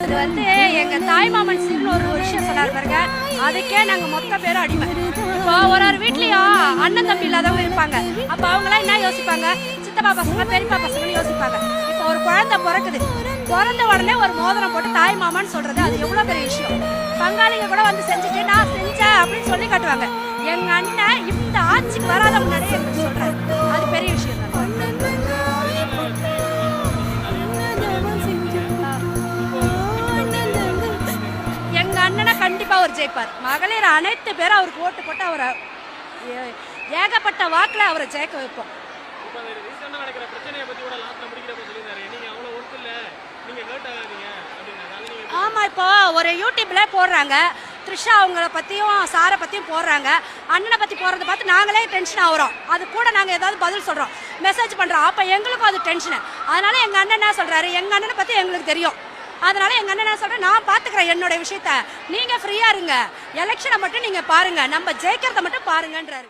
அது வந்து எங்கள் தாய்மாமன் சீர்னு ஒரு விஷயம் சொன்னார் பாருங்க, அதுக்கே நாங்கள் மொத்த பேரும் அடிமை. இப்போ ஒரு வீட்லேயும் அண்ணன் தம்பி இல்லாதவங்க இருப்பாங்க. அப்போ அவங்களாம் என்ன யோசிப்பாங்க, சித்தப்பா பசங்க பெரியப்பா பசங்கன்னு யோசிப்பாங்க. இப்போ ஒரு குழந்தை பிறக்குது, பிறந்த உடனே ஒரு மோதிரம் போட்டு தாய் மாமான்னு சொல்றது அது எவ்வளோ பெரிய விஷயம். பங்காளிங்க கூட வந்து செஞ்சுட்டு நான் செஞ்சேன் அப்படின்னு சொல்லி காட்டுவாங்க. எங்கள் அண்ணன் இந்த ஆட்சிக்கு வராத முன்னாடியே எங்களுக்கு சொல்கிறாரு, அது பெரிய விஷயம் தான். எங்கள் அண்ணனை கண்டிப்பாக அவர் ஜெயிப்பார். மகளிர் அனைத்து பேரும் அவருக்கு ஓட்டு போட்டு அவரை ஏகப்பட்ட வாக்கில் அவரை ஜெயிக்க வைப்போம். ஆமாம், இப்போ ஒரு யூடியூப்ல போடுறாங்க, த்ரிஷா அவங்கள பற்றியும் சாரை பற்றியும் போடுறாங்க. அண்ணனை பற்றி போடுறத பார்த்து நாங்களே டென்ஷன் ஆகிறோம். அது கூட நாங்கள் ஏதாவது பதில் சொல்கிறோம், மெசேஜ் பண்ணுறோம். அப்போ எங்களுக்கும் அது டென்ஷனு. அதனால எங்கள் அண்ணன் என்ன சொல்கிறாரு, எங்கள் அண்ணனை பற்றி எங்களுக்கு தெரியும். அதனால எங்கள் அண்ணன் என்ன சொல்கிறேன், நான் பார்த்துக்கிறேன் என்னோட விஷயத்த, நீங்கள் ஃப்ரீயாக இருங்க, எலெக்ஷனை மட்டும் நீங்கள் பாருங்கள், நம்ம ஜெயிக்கிறத மட்டும் பாருங்கன்றாரு.